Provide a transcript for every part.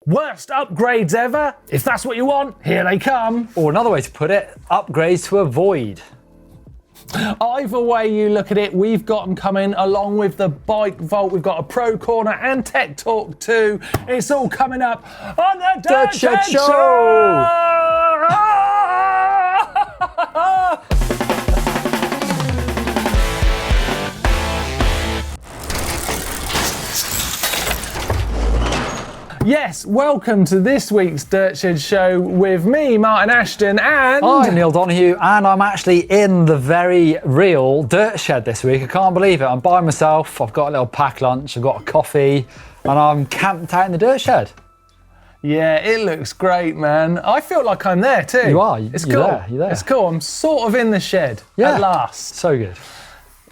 Worst upgrades ever? If that's what you want, here they come. Or another way to put it, upgrades to avoid. Either way you look at it, we've got them coming along with the Bike Vault. We've got a Pro Corner and Tech Talk too. It's all coming up on the Dirt Shed Show! Yes, welcome to this week's Dirt Shed Show with me, Martyn Ashton, and... I'm Neil Donahue, and I'm actually in the very real Dirt Shed this week. I can't believe it. I'm by myself, I've got a little packed lunch, I've got a coffee, and I'm camped out in the Dirt Shed. Yeah, it looks great, man. I feel like I'm there too. You are, it's you're cool. There, you're there. It's cool, I'm sort of in the shed at last. So good.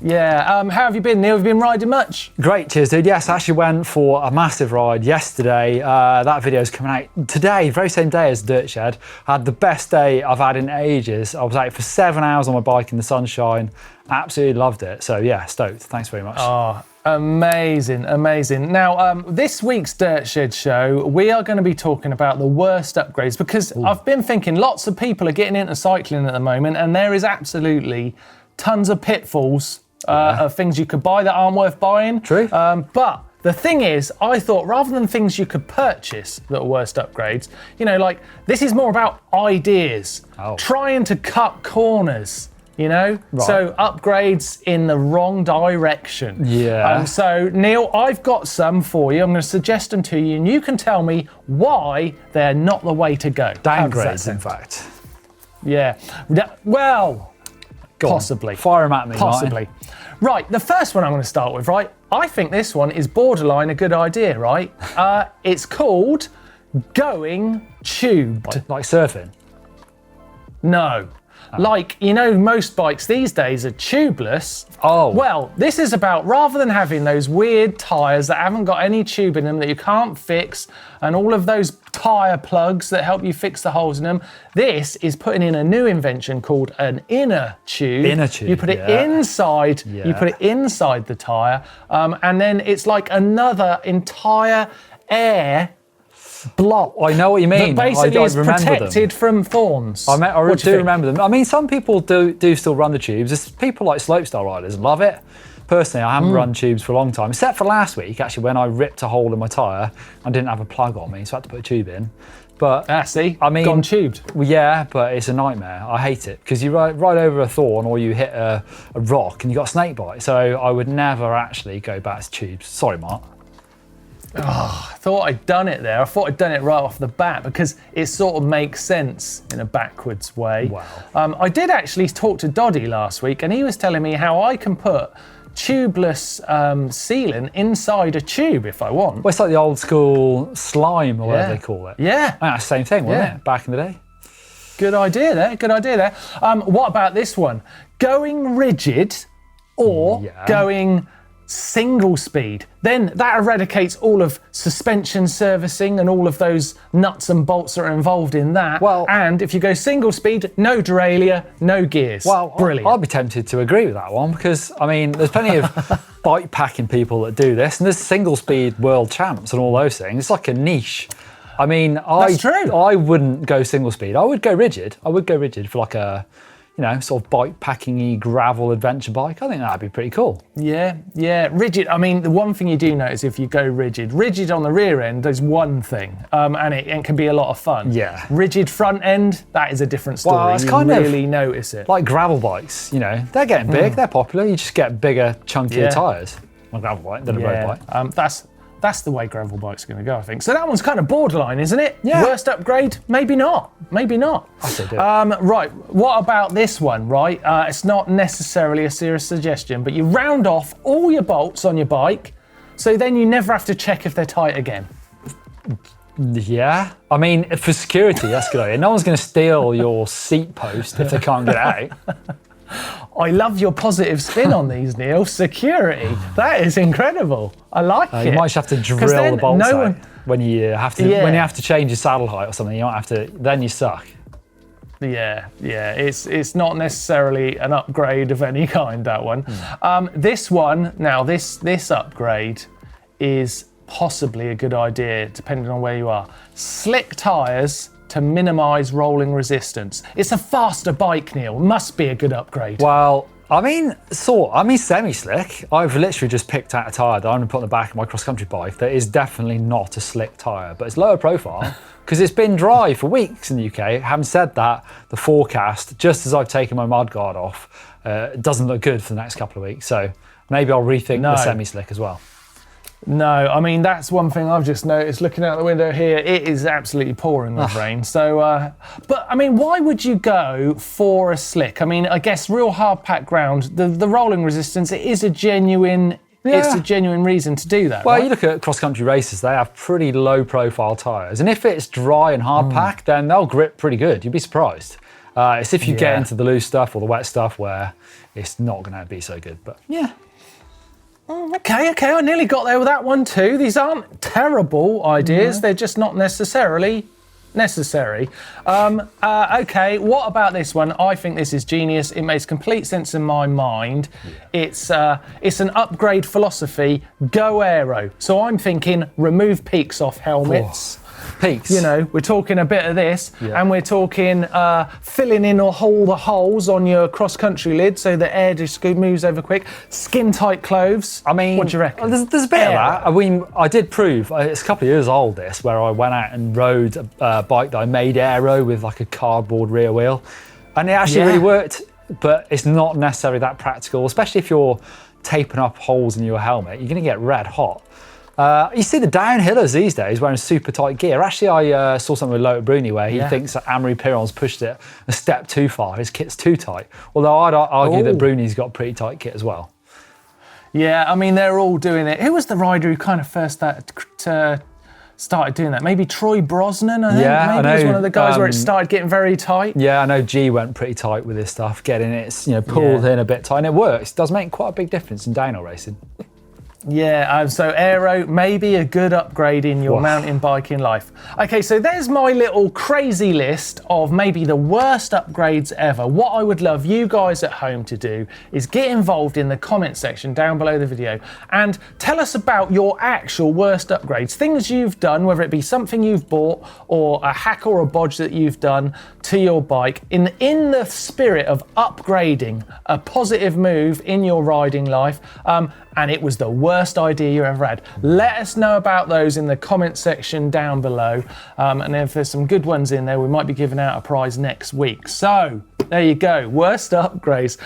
Yeah, how have you been, Neil? Have you been riding much? Great, cheers, dude. Yes, I actually went for a massive ride yesterday. That video's coming out today, very same day as Dirt Shed. I had the best day I've had in ages. I was out for 7 hours on my bike in the sunshine. Absolutely loved it. So yeah, stoked. Thanks very much. Oh, amazing, amazing. Now, this week's Dirt Shed Show, we are going to be talking about the worst upgrades because I've been thinking lots of people are getting into cycling at the moment, and there is absolutely tons of pitfalls of things you could buy that aren't worth buying. True. But the thing is, I thought rather than things you could purchase that are worst upgrades, you know, like this is more about ideas, trying to cut corners, you know? Right. So upgrades in the wrong direction. Yeah. So Neil, I've got some for you. I'm going to suggest them to you and you can tell me why they're not the way to go. Downgrades, in fact. Yeah. Well, possibly. Fire them at me, possibly. Martyn. Right, the first one I'm going to start with, right? I think this one is borderline a good idea, right? It's called going tubed. Like surfing? No. Like, you know, most bikes these days are tubeless. Oh. Well, this is about rather than having those weird tyres that haven't got any tube in them that you can't fix and all of those tyre plugs that help you fix the holes in them, this is putting in a new invention called an inner tube. Inner tube, you put it inside, you put it inside the tyre, and then it's like another entire air block. I know what you mean. That basically is remember protected from thorns. I do remember them. I mean, some people do still run the tubes. There's people like slopestyle riders love it. Personally, I haven't run tubes for a long time, except for last week, actually, when I ripped a hole in my tyre and didn't have a plug on me, so I had to put a tube in. But see, I mean, gone tubed. Well, yeah, but it's a nightmare. I hate it because you ride over a thorn or you hit a rock and you got a snake bite. So I would never actually go back to tubes. Sorry, Mark. Oh, I thought I'd done it there. I thought I'd done it right off the bat because it sort of makes sense in a backwards way. Wow. I did actually talk to Doddy last week and he was telling me how I can put tubeless sealant inside a tube if I want. Well, it's like the old school slime or whatever they call it. Yeah. That's the same thing, wasn't it, back in the day? Good idea there, good idea there. What about this one? Going rigid or going single speed. Then that eradicates all of suspension servicing and all of those nuts and bolts that are involved in that. Well, and if you go single speed, no derailleur, no gears. Well, brilliant. I'd be tempted to agree with that one because, I mean, there's plenty of bike packing people that do this, and there's single speed world champs and all those things. It's like a niche. I mean, That's true. I wouldn't go single speed. I would go rigid. I would go rigid for like a, you know, sort of bike packing-y gravel adventure bike. I think that'd be pretty cool. Yeah, rigid. I mean, the one thing you do notice if you go rigid on the rear end is one thing, and it can be a lot of fun. Yeah. Rigid front end, that is a different story. Well, it's you kind really of notice it. Like gravel bikes, you know, they're getting big, they're popular. You just get bigger, chunkier tyres on a gravel bike than a road bike. That's the way gravel bikes are going to go, I think. So that one's kind of borderline, isn't it? Yeah. Worst upgrade? Maybe not. Maybe not. I say do. Right. What about this one, right? It's not necessarily a serious suggestion, but you round off all your bolts on your bike, so then you never have to check if they're tight again. Yeah. I mean, for security, that's a good idea. No one's going to steal your seat post if they can't get it out. I love your positive spin on these, Neil. Security. That is incredible. I like it. You might just have to drill the bolts out when you have to when you have to change your saddle height or something. You might have to. Then you suck. Yeah. It's not necessarily an upgrade of any kind. That one. This one now. This upgrade is possibly a good idea, depending on where you are. Slick tyres to minimise rolling resistance. It's a faster bike, Neil. Must be a good upgrade. Well, I mean, semi-slick. I've literally just picked out a tyre that I'm going to put on the back of my cross-country bike that is definitely not a slick tyre, but it's lower profile because it's been dry for weeks in the UK. Having said that, the forecast, just as I've taken my mudguard off, doesn't look good for the next couple of weeks. So maybe I'll rethink the semi-slick as well. No, I mean, that's one thing I've just noticed looking out the window here. It is absolutely pouring with rain. So, but I mean, why would you go for a slick? I mean, I guess real hard packed ground, the rolling resistance, it is a genuine, it's a genuine reason to do that. Well, right? you look at cross-country races, they have pretty low profile tyres. And if it's dry and hard packed, then they'll grip pretty good. You'd be surprised. It's if you get into the loose stuff or the wet stuff where it's not going to be so good. But yeah. Okay, I nearly got there with that one too. These aren't terrible ideas. They're just not necessarily necessary. Okay, what about this one? I think this is genius. It makes complete sense in my mind. It's an upgrade philosophy. Go aero. So I'm thinking remove peaks off helmets. Peaks. You know, we're talking a bit of this, and we're talking filling in all the holes on your cross-country lid so the air just moves over quick. Skin-tight clothes. I mean, what do you reckon? There's a bit of that. I mean, I did prove, it's a couple of years old this, where I went out and rode a bike that I made aero with like a cardboard rear wheel, and it actually really worked, but it's not necessarily that practical, especially if you're taping up holes in your helmet. You're going to get red hot. You see the downhillers these days wearing super tight gear. Actually, I saw something with Lothar Bruni where he thinks that Amaury Piron's pushed it a step too far. His kit's too tight. Although I'd argue that Bruni's got pretty tight kit as well. Yeah, I mean, they're all doing it. Who was the rider who kind of first started doing that? Maybe Troy Brosnan, I think. Yeah, maybe I know. He was one of the guys where it started getting very tight. Yeah, I know G went pretty tight with his stuff, getting it pulled in a bit tight, and it works. It does make quite a big difference in downhill racing. Yeah, so aero, maybe a good upgrade in your mountain biking life. Okay, so there's my little crazy list of maybe the worst upgrades ever. What I would love you guys at home to do is get involved in the comment section down below the video and tell us about your actual worst upgrades, things you've done, whether it be something you've bought or a hack or a bodge that you've done to your bike in the spirit of upgrading, a positive move in your riding life. And it was the worst idea you ever had. Let us know about those in the comment section down below. And if there's some good ones in there, we might be giving out a prize next week. So there you go, worst upgrades.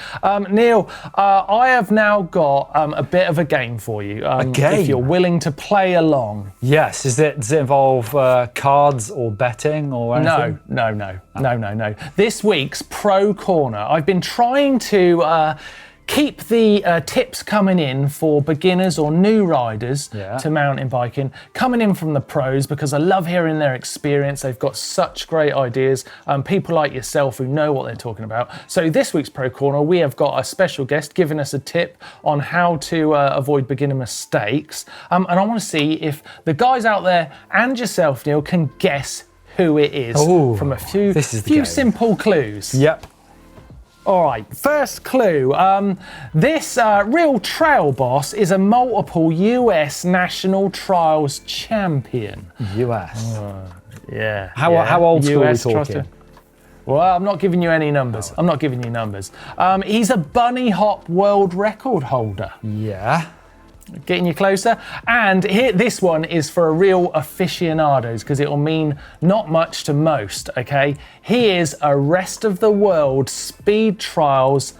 Neil, I have now got a bit of a game for you. A game? If you're willing to play along. Yes, does it involve cards or betting or anything? No. This week's Pro Corner, I've been trying to keep the tips coming in for beginners or new riders to mountain biking, coming in from the pros, because I love hearing their experience. They've got such great ideas, people like yourself who know what they're talking about. So this week's Pro Corner, we have got a special guest giving us a tip on how to avoid beginner mistakes. And I want to see if the guys out there and yourself, Neil, can guess who it is from a few simple clues. Yep. All right, first clue. This real trail boss is a multiple US national trials champion. US? Yeah. How old school are we talking? Well, I'm not giving you any numbers. I'm not giving you numbers. He's a bunny hop world record holder. Yeah. Getting you closer. And here, this one is for real aficionados because it will mean not much to most, okay? He is a rest of the world speed trials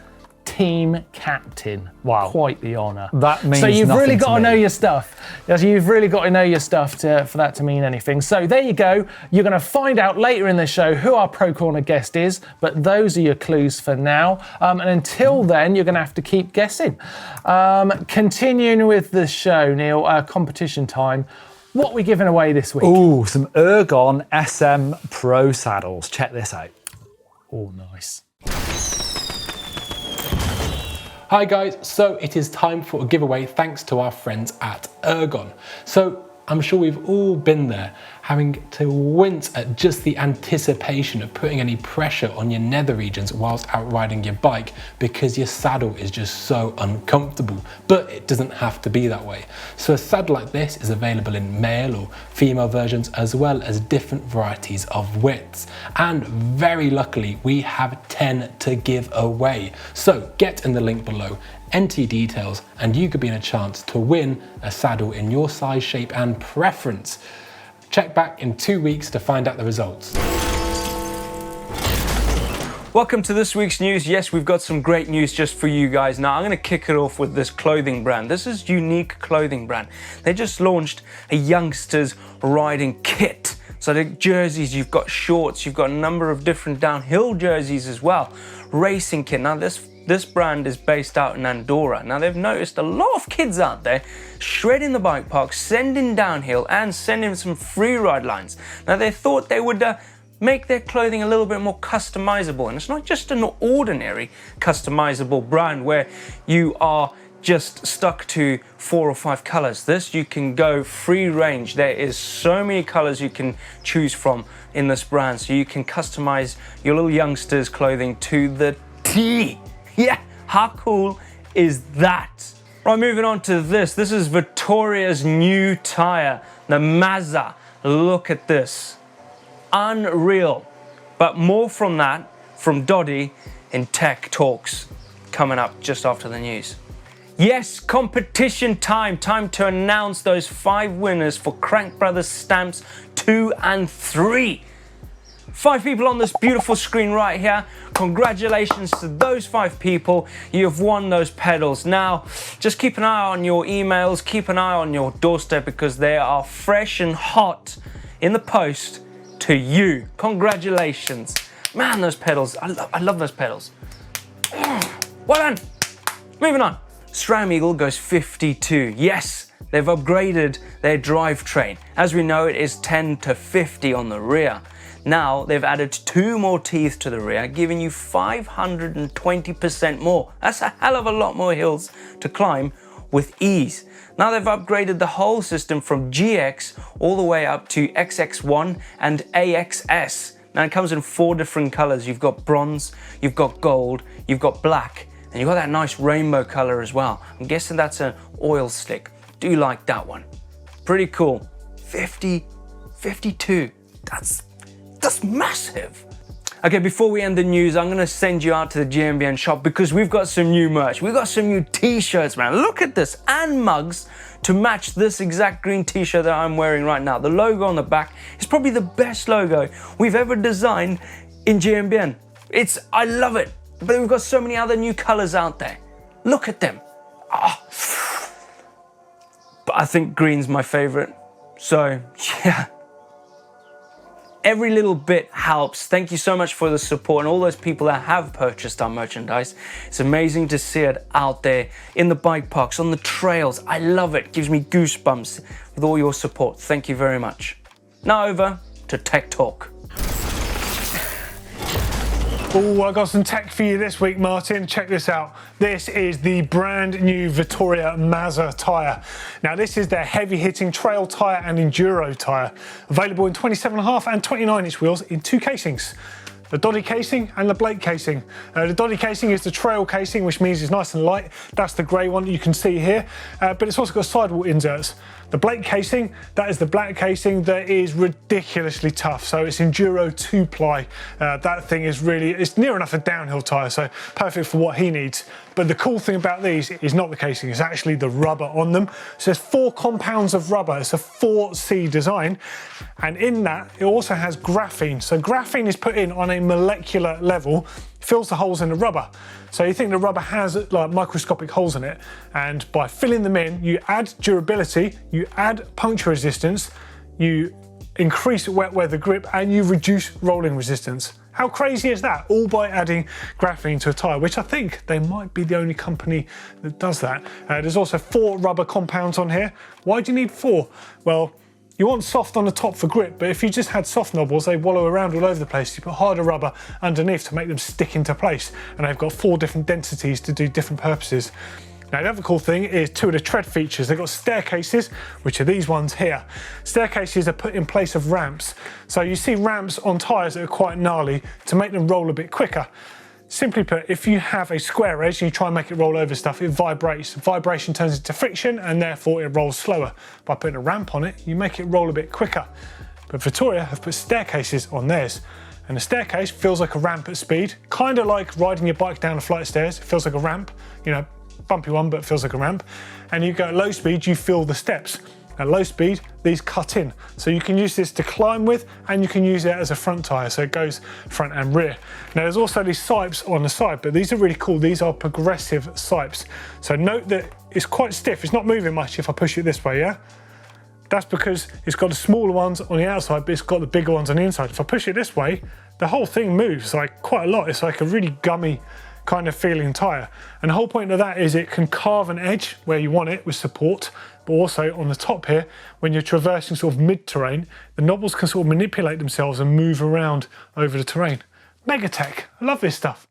team captain. Wow. Quite the honour. That means so you've nothing really got to know me. your stuff. Yes, you've really got to know your stuff for that to mean anything. So there you go. You're going to find out later in the show who our Pro Corner guest is, but those are your clues for now. And until then, you're going to have to keep guessing. Continuing with the show, Neil, competition time. What are we giving away this week? Ooh, some Ergon SM Pro saddles. Check this out. Oh, nice. Hi guys, so it is time for a giveaway thanks to our friends at Ergon. So I'm sure we've all been there, having to wince at just the anticipation of putting any pressure on your nether regions whilst out riding your bike because your saddle is just so uncomfortable. But it doesn't have to be that way. So a saddle like this is available in male or female versions, as well as different varieties of widths. And very luckily, we have 10 to give away. So get in the link below, enter your details, and you could be in a chance to win a saddle in your size, shape and preference. Check back in 2 weeks to find out the results. Welcome to this week's news. Yes, we've got some great news just for you guys. Now, I'm going to kick it off with this clothing brand. This is Unique Clothing Brand. They just launched a youngsters riding kit. So the jerseys, you've got shorts, you've got a number of different downhill jerseys as well. Racing kit. Now, this brand is based out in Andorra. Now, they've noticed a lot of kids out there shredding the bike park, sending downhill and sending some free ride lines. Now, they thought they would make their clothing a little bit more customizable. And it's not just an ordinary customizable brand where you are just stuck to 4 or 5 colors. This, you can go free range. There is so many colors you can choose from in this brand. So you can customize your little youngsters clothing to the T. Yeah, how cool is that? Right, moving on to this. This is Vittoria's new tire, the Mazza. Look at this. Unreal. But more from that from Doddy in Tech Talks coming up just after the news. Yes, competition time. Time to announce those 5 winners for Crank Brothers Stamps 2 and 3. 5 people on this beautiful screen right here. Congratulations to those 5 people. You have won those pedals. Now, just keep an eye on your emails, keep an eye on your doorstep because they are fresh and hot in the post to you. Congratulations. Man, those pedals, I love those pedals. Well done. Moving on. SRAM Eagle goes 52. Yes, they've upgraded their drivetrain. As we know, it is 10 to 50 on the rear. Now they've added 2 more teeth to the rear, giving you 520% more. That's a hell of a lot more hills to climb with ease. Now they've upgraded the whole system from GX all the way up to XX1 and AXS. Now it comes in 4 different colors. You've got bronze, you've got gold, you've got black, and you've got that nice rainbow color as well. I'm guessing that's an oil slick. Do like that one. Pretty cool. 52. That's massive. Okay, before we end the news, I'm gonna send you out to the GMBN shop because we've got some new merch. We've got some new t-shirts, man. Look at this, and mugs to match this exact green t-shirt that I'm wearing right now. The logo on the back is probably the best logo we've ever designed in GMBN. I love it, but we've got so many other new colors out there. Look at them. Oh. But I think green's my favorite. So, yeah. Every little bit helps. Thank you so much for the support and all those people that have purchased our merchandise. It's amazing to see it out there in the bike parks, on the trails. I love it. It gives me goosebumps with all your support. Thank you very much. Now over to Tech Talk. Oh, I got some tech for you this week, Martin. Check this out. This is the brand new Vittoria Mazza tyre. Now, this is their heavy-hitting trail tyre and enduro tyre, available in 27.5 and 29-inch wheels in 2 casings. The Doddy casing and the Blake casing. The Doddy casing is the trail casing, which means it's nice and light. That's the grey one that you can see here, but it's also got sidewall inserts. The Blake casing, that is the black casing that is ridiculously tough. So it's Enduro 2-ply. That thing is really, it's near enough a downhill tyre, so perfect for what he needs. But the cool thing about these is not the casing, it's actually the rubber on them. So there's 4 compounds of rubber, it's a 4C design. And in that, it also has graphene. So graphene is put in on a molecular level, fills the holes in the rubber. So you think the rubber has like microscopic holes in it, and by filling them in, you add durability, you add puncture resistance, you increase wet weather grip, and you reduce rolling resistance. How crazy is that? All by adding graphene to a tyre, which I think they might be the only company that does that. There's also 4 rubber compounds on here. Why do you need 4? Well, you want soft on the top for grip, but if you just had soft knobbles, they wallow around all over the place. You put harder rubber underneath to make them stick into place, and they've got 4 different densities to do different purposes. Now, the other cool thing is two of the tread features. They've got staircases, which are these ones here. Staircases are put in place of ramps. So you see ramps on tyres that are quite gnarly to make them roll a bit quicker. Simply put, if you have a square edge and you try and make it roll over stuff, it vibrates. Vibration turns into friction and therefore it rolls slower. By putting a ramp on it, you make it roll a bit quicker. But Vittoria have put staircases on theirs. And the staircase feels like a ramp at speed, kind of like riding your bike down a flight of stairs. It feels like a ramp, you know, bumpy one, but it feels like a ramp. And you go at low speed, you feel the steps. At low speed, these cut in. So you can use this to climb with, and you can use it as a front tyre, so it goes front and rear. Now there's also these sipes on the side, but these are really cool. These are progressive sipes. So note that it's quite stiff. It's not moving much if I push it this way, yeah? That's because it's got the smaller ones on the outside, but it's got the bigger ones on the inside. If I push it this way, the whole thing moves like quite a lot. It's like a really gummy kind of feeling tyre. And the whole point of that is it can carve an edge where you want it with support, but also on the top here, when you're traversing sort of mid-terrain, the knobbles can sort of manipulate themselves and move around over the terrain. Mega tech, I love this stuff.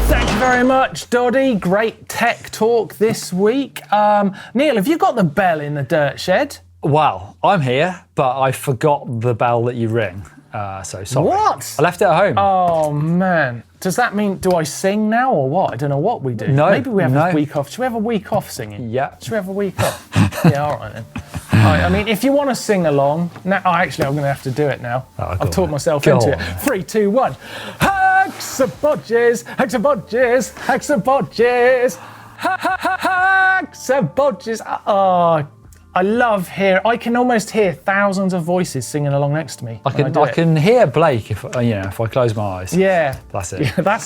Thank you very much, Doddy. Great tech talk this week. Neil, have you got the bell in the dirt shed? Well, I'm here, but I forgot the bell that you ring. So sorry. What? I left it at home. Oh man. Does that mean, do I sing now or what? I don't know what we do. No. Maybe we have a week off. Should we have a week off singing? Yeah. Should we have a week off? Yeah, all right then. All right, I mean, if you want to sing along, now, actually, I'm going to have to do it now. I've talked myself into it. 3, 2, 1. Hacks of Bodges, hacks of Bodges, hacks of Bodges, hacks of Bodges. Oh, I love I can almost hear thousands of voices singing along next to me. I can hear Blake if if I close my eyes. Yeah, that's it. Yeah,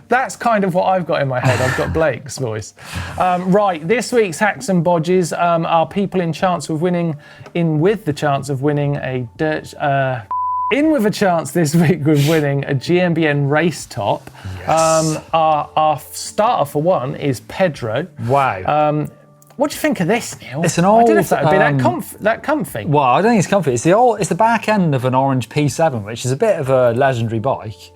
that's kind of what I've got in my head. I've got Blake's voice. Right, this week's Hacks and Bodges are people in with the chance of winning a dirt. In with a chance this week with winning a GMBN race top. Yes. Our starter for one is Pedro. Wow. What do you think of this, Neil? It's an old. I don't know if that'd be that comfy. Well, I don't think it's comfy. It's the back end of an orange P7, which is a bit of a legendary bike.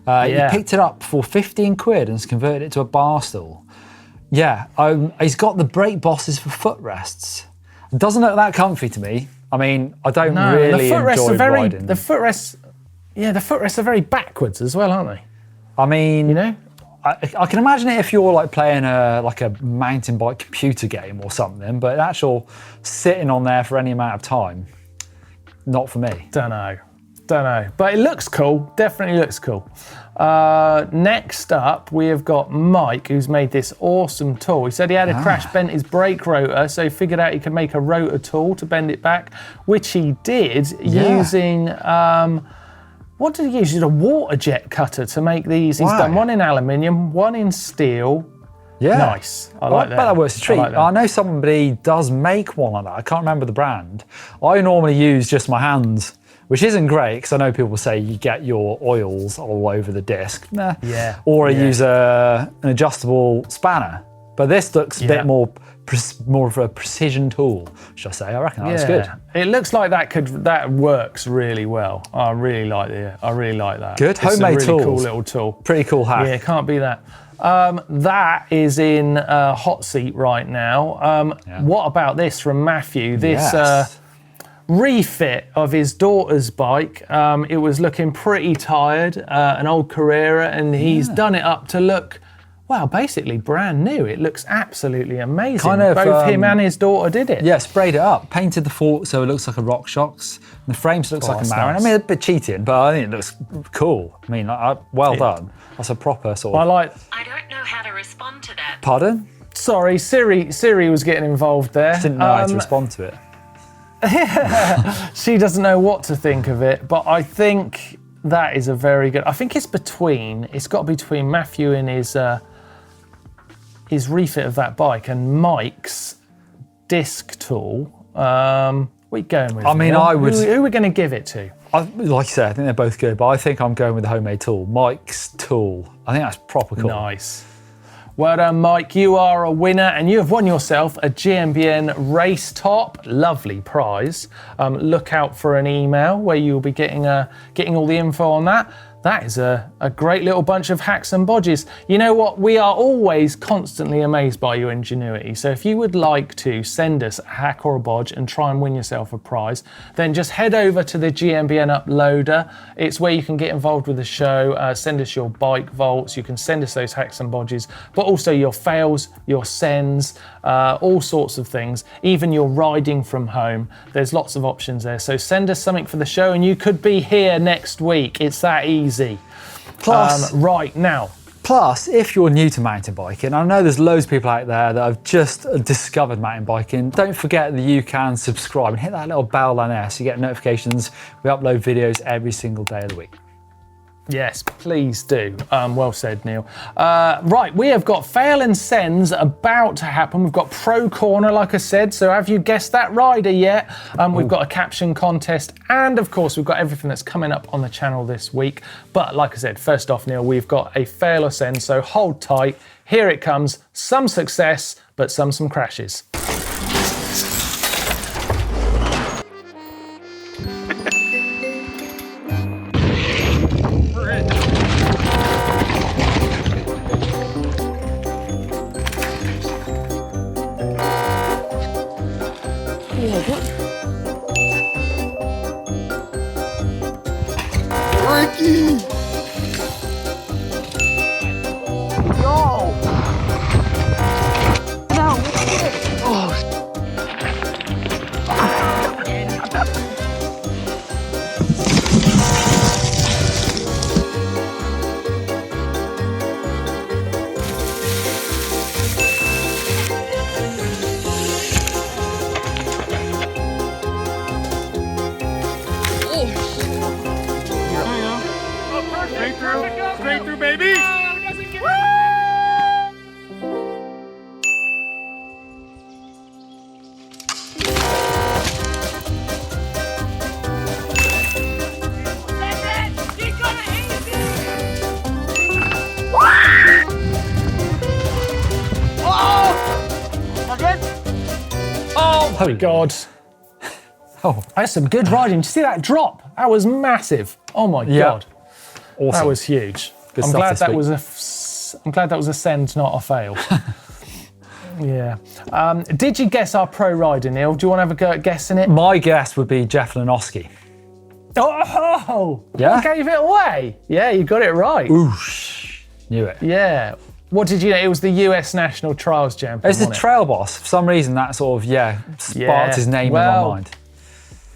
You picked it up for 15 quid and has converted it to a bar stool. Yeah, he's got the brake bosses for footrests. It doesn't look that comfy to me. I mean, I don't really enjoy riding. The footrests are very backwards as well, aren't they? I mean, you know. I can imagine it if you're like playing a mountain bike computer game or something, but actual sitting on there for any amount of time, not for me. Don't know. But it looks cool. Definitely looks cool. Next up, we have got Mike, who's made this awesome tool. He said he had a crash, bent his brake rotor, so he figured out he could make a rotor tool to bend it back, which he did using. What did he use? He used a water jet cutter to make these. He's done one in aluminium, one in steel. Yeah. Nice. I like that. I bet that works a treat. I know somebody does make one like that. I can't remember the brand. I normally use just my hands, which isn't great because I know people say you get your oils all over the disc. Nah. Yeah. Or I use an adjustable spanner. But this looks a bit more of a precision tool, should I say. I reckon that's good. It looks like that works really well. I really like that. Good. It's Homemade a really tools. Cool little tool. Pretty cool hack. Yeah, can't be that. That is in hot seat right now. What about this from Matthew? This refit of his daughter's bike. It was looking pretty tired, an old Carrera, and he's done it up to look, well, basically brand new. It looks absolutely amazing. Both him and his daughter did it. Yeah, sprayed it up, painted the fork so it looks like a RockShox. The frame looks like a Marin. Nice. I mean, a bit cheating, but I think it looks cool. I mean, well done. That's a proper sort of... I don't know how to respond to that. Pardon? Sorry, Siri was getting involved there. Just didn't know how to respond to it. She doesn't know what to think of it, but I think that is a very good... I think it's got to be between Matthew and his refit of that bike and Mike's disc tool. What are you going with? I mean, I would... Who are we going to give it to? Like you said, I think they're both good, but I think I'm going with the homemade tool. Mike's tool. I think that's proper cool. Nice. Well done, Mike. You are a winner and you have won yourself a GMBN race top. Lovely prize. Look out for an email where you'll be getting all the info on that. That is a great little bunch of hacks and bodges. You know what? We are always constantly amazed by your ingenuity. So if you would like to send us a hack or a bodge and try and win yourself a prize, then just head over to the GMBN uploader. It's where you can get involved with the show, send us your bike vaults, you can send us those hacks and bodges, but also your fails, your sends, all sorts of things, even your riding from home. There's lots of options there. So send us something for the show and you could be here next week. It's that easy. Plus, right now. Plus, if you're new to mountain biking, I know there's loads of people out there that have just discovered mountain biking, don't forget that you can subscribe and hit that little bell down there so you get notifications. We upload videos every single day of the week. Yes, please do. Well said, Neil. Right, we have got fail and sends about to happen. We've got Pro Corner, like I said. So have you guessed that rider yet? We've got a caption contest. And of course, we've got everything that's coming up on the channel this week. But like I said, first off, Neil, we've got a fail or send. So hold tight. Here it comes. Some success, but some crashes. Straight through, baby! Oh my God. Oh, That's some good riding. Did you see that drop? That was massive. Oh my God. Awesome. That was huge. Good I'm stuff glad this that week. was I'm glad that was a send, not a fail. Yeah. Did you guess our pro rider, Neil? Do you want to have a go at guessing it? My guess would be Jeff Lenoski. Oh, Yeah? you gave it away. Yeah, you got it right. Oosh. Knew it. Yeah. What did you know? It was the US National Trials champion. It's the wasn't it? trail boss. For some reason, that sort of, sparked his name in my mind.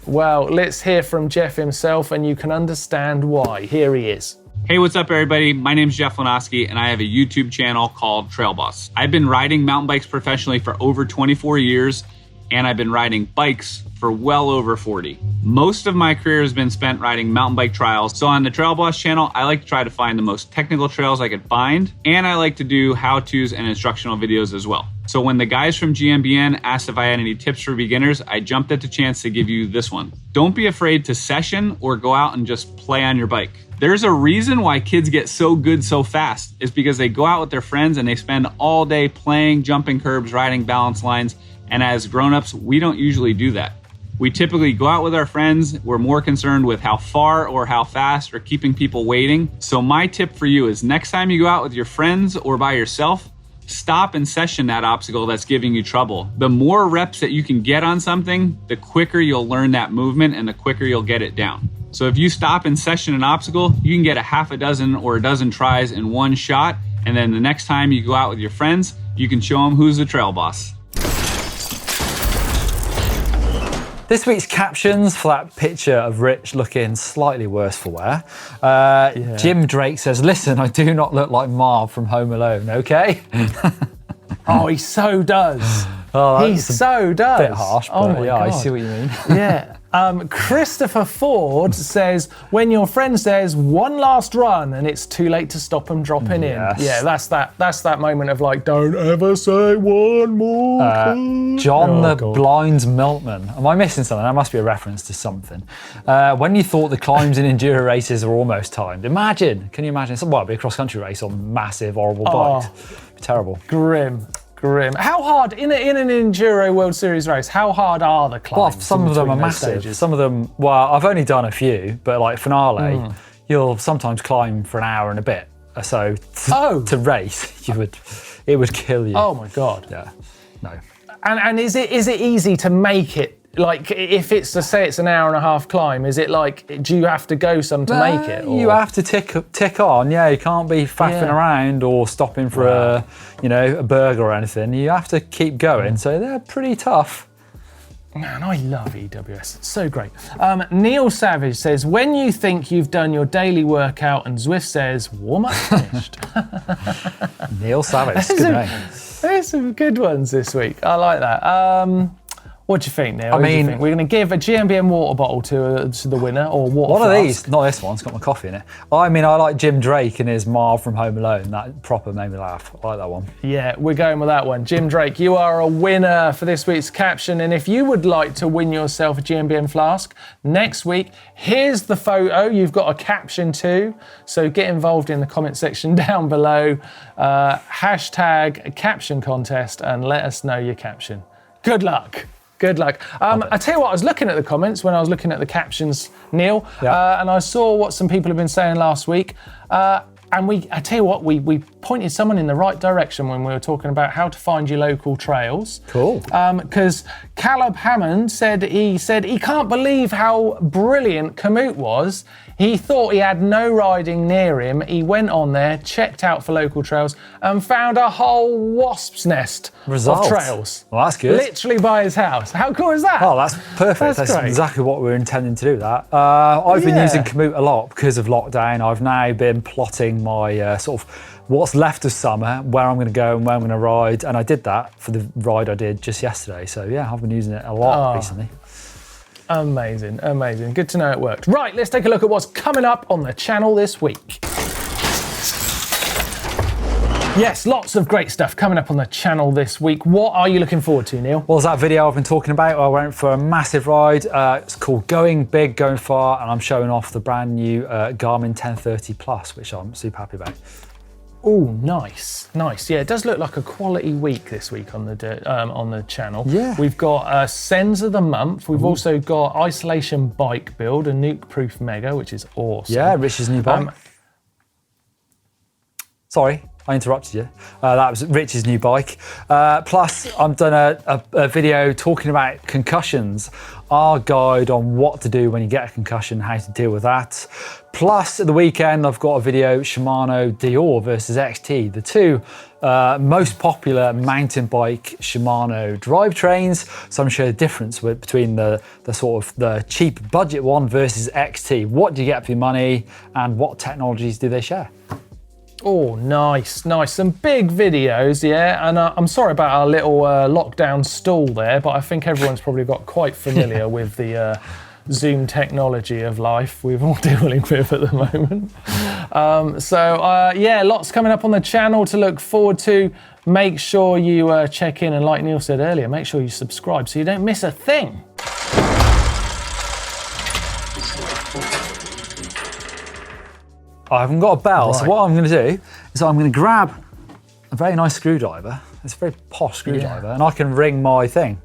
Well, let's hear from Jeff himself and you can understand why. Here he is. Hey, what's up everybody? My name's Jeff Lenoski and I have a YouTube channel called Trail Boss. I've been riding mountain bikes professionally for over 24 years and I've been riding bikes for well over 40. Most of my career has been spent riding mountain bike trials. So on the Trail Boss channel, I like to try to find the most technical trails I could find, and I like to do how-tos and instructional videos as well. So when the guys from GMBN asked if I had any tips for beginners, I jumped at the chance to give you this one. Don't be afraid to session or go out and just play on your bike. There's a reason why kids get so good so fast. It's because they go out with their friends and they spend all day playing, jumping curbs, riding balance lines. And as grown-ups, we don't usually do that. We typically go out with our friends. We're more concerned with how far or how fast or keeping people waiting. So my tip for you is next time you go out with your friends or by yourself, stop and session that obstacle that's giving you trouble. The more reps that you can get on something, the quicker you'll learn that movement and the quicker you'll get it down. So if you stop and session an obstacle, you can get a half a dozen or a dozen tries in one shot. And then the next time you go out with your friends, you can show them who's the trail boss. This week's captions for that picture of Rich looking slightly worse for wear. Jim Drake says, listen, I do not look like Marv from Home Alone, okay? Oh, he so does. Oh, He so does. bit harsh, Oh but my yeah, I God. see what you mean. Yeah. Christopher Ford says, when your friend says one last run and it's too late to stop them dropping Yes. in. Yeah, that's that moment of like, don't ever say one more time. John Oh, the God. Blinds Milkman. Am I missing something? That must be a reference to something. When you thought the climbs in enduro races are almost timed, can you imagine? Well, it'd be a cross-country race on massive, horrible bikes. It'd be terrible. Grim. How hard, in an Enduro World Series race, how hard are the climbs? Well, some in of them are between those massive. stages? Some of them, well, I've only done a few, but like finale, you'll sometimes climb for an hour and a bit. So to race, it would kill you. Oh my God. Yeah, no. And is it easy to make it? Like, if it's to say it's an hour and a half climb, is it like, do you have to go some to make it? Or? You have to tick on. Yeah, you can't be faffing around or stopping for a burger or anything. You have to keep going. So they're pretty tough. Man, I love EWS. It's so great. Neil Savage says, when you think you've done your daily workout, and Zwift says, warm up finished. Neil Savage, good name. There's some good ones this week. I like that. What do you think, Neil? We're going to give a GMBN water bottle to the winner, or water One flask. of these, not this one, it's got my coffee in it. I mean, I like Jim Drake and his Marv from Home Alone. That proper made me laugh. I like that one. Yeah, we're going with that one. Jim Drake, you are a winner for this week's caption. And if you would like to win yourself a GMBN flask next week, here's the photo. You've got a caption too. So get involved in the comment section down below. Hashtag Caption Contest and let us know your caption. Good luck. Good luck. I tell you what, I was looking at the comments when I was looking at the captions, Neil, and I saw what some people have been saying last week. And I tell you what, we pointed someone in the right direction when we were talking about how to find your local trails. Cool. Because Caleb Hammond said he can't believe how brilliant Komoot was. He thought he had no riding near him. He went on there, checked out for local trails, and found a whole wasp's nest of trails. Well, that's good. Literally by his house. How cool is that? Oh, that's perfect. That's great. exactly what we were intending to do that. I've been using Komoot a lot because of lockdown. I've now been plotting my sort of what's left of summer, where I'm going to go and where I'm going to ride. And I did that for the ride I did just yesterday. So yeah, I've been using it a lot recently. Amazing, amazing. Good to know it worked. Right, let's take a look at what's coming up on the channel this week. Yes, lots of great stuff coming up on the channel this week. What are you looking forward to, Neil? Well, there's that video I've been talking about. I went for a massive ride. It's called Going Big, Going Far, and I'm showing off the brand new Garmin 1030 Plus, which I'm super happy about. Oh, nice, nice. Yeah, it does look like a quality week this week on the channel. Yeah. We've got Sends of the Month. We've also got Isolation Bike Build, a nuke-proof mega, which is awesome. Yeah, Rich's new bike. Sorry, I interrupted you. That was Rich's new bike. Plus, I've done a video talking about concussions, our guide on what to do when you get a concussion, how to deal with that. Plus, at the weekend, I've got a video, Shimano Dior versus XT, the two most popular mountain bike Shimano drivetrains. So I'm going to show the difference between the sort of the cheap budget one versus XT. What do you get for your money and what technologies do they share? Oh, nice, nice. Some big videos, yeah. And I'm sorry about our little lockdown stall there, but I think everyone's probably got quite familiar with the Zoom technology of life we're all dealing with at the moment. Yeah, lots coming up on the channel to look forward to. Make sure you check in, and like Neil said earlier, make sure you subscribe so you don't miss a thing. I haven't got a bell, so Right. what I'm going to do is I'm going to grab a very nice screwdriver. It's a very posh screwdriver, and I can ring my thing.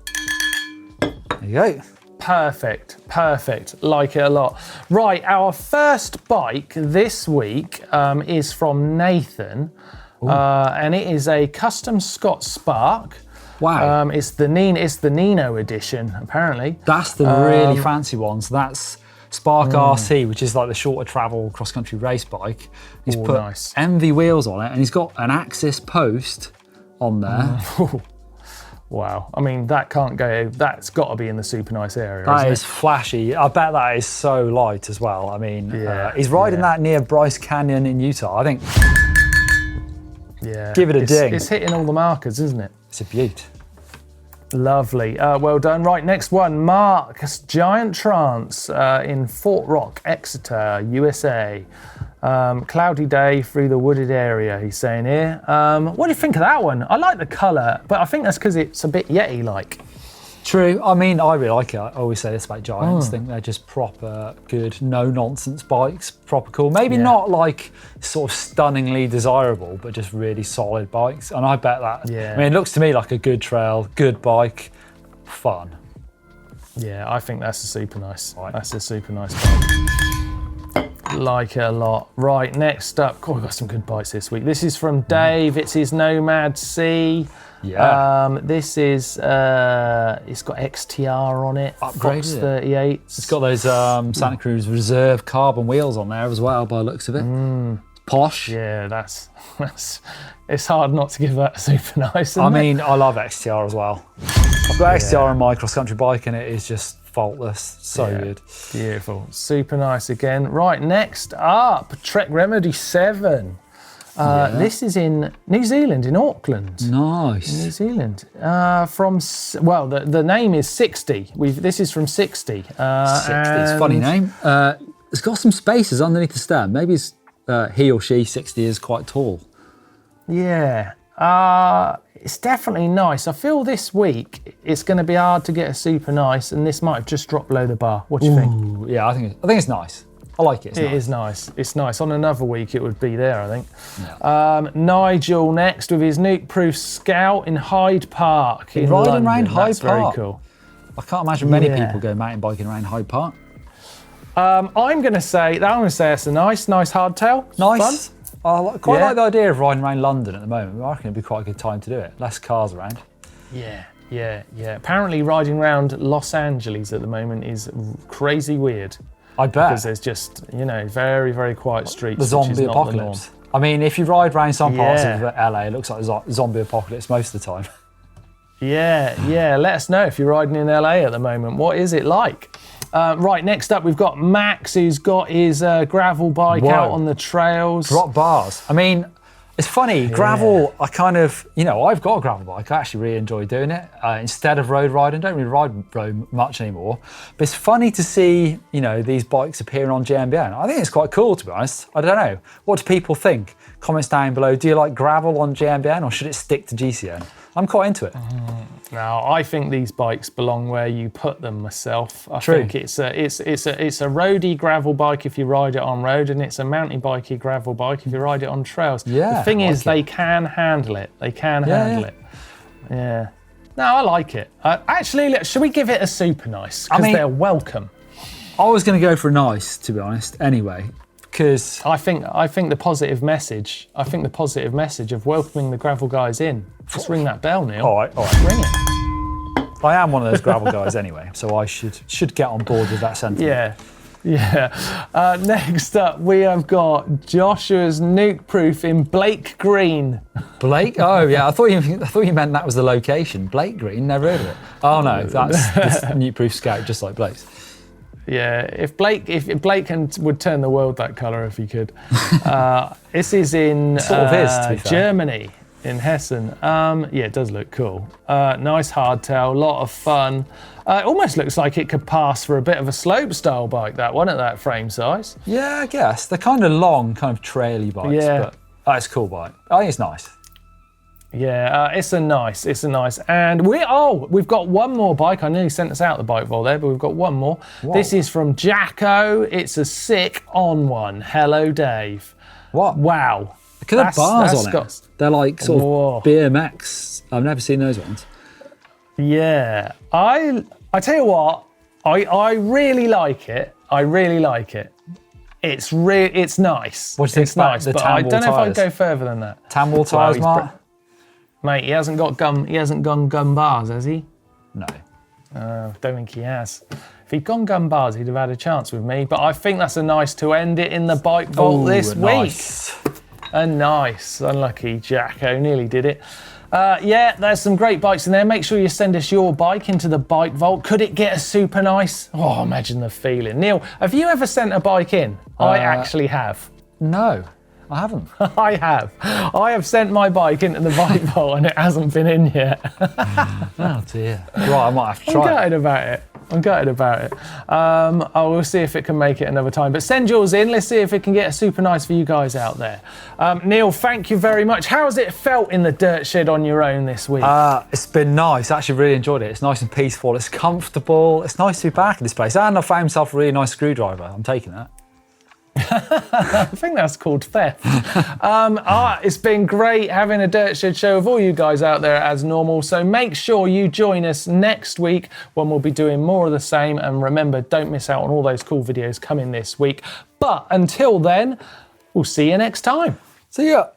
There you go. Perfect, perfect. Like it a lot. Right, our first bike this week is from Nathan, and it is a custom Scott Spark. Wow. It's the Nino edition, apparently. That's the really fancy ones. That's Spark RC, which is like the shorter travel cross-country race bike. He's put nice. MV wheels on it, and he's got an Axis post on there. Wow, I mean, that can't go, that's got to be in the super nice area, That isn't is flashy. I bet that is so light as well. I mean, Yeah, he's riding that near Bryce Canyon in Utah. I think it? Yeah. Give it a ding. It's hitting all the markers, isn't it? it's a beaut. Lovely, well done. Right, next one, Mark's Giant Trance in Fort Rock, Exeter, USA. Cloudy day through the wooded area, he's saying here. What do you think of that one? I like the colour, but I think that's because it's a bit Yeti-like. True. I mean, I really like it. I always say this about Giants. I think they're just proper good, no-nonsense bikes. Proper cool. Maybe not like sort of stunningly desirable, but just really solid bikes. And I bet that, I mean, it looks to me like a good trail, good bike, fun. Yeah, I think that's a super nice. That's a super nice bike. Like it a lot. Right, next up, God, we've got some good bikes this week. This is from Dave. It's his Nomad C. Yeah. This is, it's got XTR on it. Upgraded Fox 38. It's got those Santa Cruz Reserve carbon wheels on there as well, by the looks of it. Posh. Yeah, that's it's hard not to give that super nice. I mean, I love XTR as well. I've got XTR on my cross-country bike and it is just faultless. So good. Beautiful. Super nice again. Right, next up, Trek Remedy 7. This is in New Zealand, in Auckland. Nice. New Zealand. Well, the name is 60. This is from 60. 60, it's a funny name. It's got some spaces underneath the stem. Maybe it's, he or she, 60, is quite tall. Yeah. It's definitely nice. I feel this week it's going to be hard to get a super nice, and this might have just dropped below the bar. What do you think? Yeah, I think it's nice. I like it. It is nice. It's nice. On another week, it would be there, I think. Yeah. Nigel next with his nuke-proof Scout in Hyde Park. In riding London. around Hyde That's Park. Very cool. I can't imagine many people go mountain biking around Hyde Park. I'm going to say it's a nice hardtail. Nice. Fun. I quite like the idea of riding around London at the moment. I reckon it'd be quite a good time to do it. Less cars around. Yeah. Apparently riding around Los Angeles at the moment is crazy weird. I bet. Because there's just, very, very quiet streets. The zombie apocalypse. I mean, if you ride around some parts of LA, it looks like a zombie apocalypse most of the time. Yeah. Let us know if you're riding in LA at the moment. What is it like? Right, next up we've got Max, who's got his gravel bike out on the trails. Drop bars. I mean, it's funny, gravel, I kind of, I've got a gravel bike. I actually really enjoy doing it. Instead of road riding, don't really ride road much anymore. But it's funny to see, these bikes appearing on GMBN. I think it's quite cool, to be honest. I don't know. What do people think? Comments down below. Do you like gravel on GMBN or should it stick to GCN? I'm quite into it. Now, I think these bikes belong where you put them myself. I True. think it's a roady gravel bike if you ride it on road, and it's a mountain bikey gravel bike if you ride it on trails. Yeah, the thing I is, like they can handle it. They can handle it. Yeah. No, I like it. Actually, should we give it a super nice? Because they're welcome. I was going to go for a nice, to be honest, anyway. Because I think the positive message. I think the positive message of welcoming the gravel guys in. Just ring that bell, Neil. All right. Ring it. I am one of those gravel guys anyway, so I should get on board with that sentiment. Yeah. Next up, we have got Joshua's nuke proof in Blake Green. Blake? Oh yeah, I thought you meant that was the location. Blake Green, never heard of it. Oh no, that's nuke proof Scout, just like Blake's. Yeah, if Blake would turn the world that colour if he could. This is in sort of is, to be fair. Germany, in Hessen. It does look cool. Nice hardtail, lot of fun. It almost looks like it could pass for a bit of a slope style bike, that one, at that frame size. Yeah, I guess. They're kind of long, kind of traily bikes, but it's a cool bike. I think it's nice. Yeah, it's a nice, and we've got one more bike. I nearly sent us out the bike vault there, but we've got one more. Whoa. This is from Jacko. It's a sick on one. Hello, Dave. What? Wow. Look at the bars on it. They're like sort of BMX. I've never seen those ones. Yeah, I tell you what, I really like it. It's nice. What do you think about the but I don't know if I'd go further than that. Tanwall tyres, Mark? Mate, he hasn't gone gun bars, has he? No. Don't think he has. If he'd gone gun bars, he'd have had a chance with me. But I think that's a nice to end it in the bike vault this week. A nice. Unlucky Jacko, nearly did it. There's some great bikes in there. Make sure you send us your bike into the bike vault. Could it get a super nice? Oh, imagine the feeling. Neil, have you ever sent a bike in? I actually have. No, I haven't. I have. I have sent my bike into the bike vault and it hasn't been in yet. Oh dear. Right, I might have to try. I'm gutted about it. I will see if it can make it another time. But send yours in. Let's see if it can get a super nice for you guys out there. Neil, thank you very much. How has it felt in the dirt shed on your own this week? It's been nice. I actually really enjoyed it. It's nice and peaceful. It's comfortable. It's nice to be back in this place. And I found myself a really nice screwdriver. I'm taking that. I think that's called theft. It's been great having a Dirt Shed show with all you guys out there as normal. So make sure you join us next week when we'll be doing more of the same. And remember, don't miss out on all those cool videos coming this week. But until then, we'll see you next time. See ya.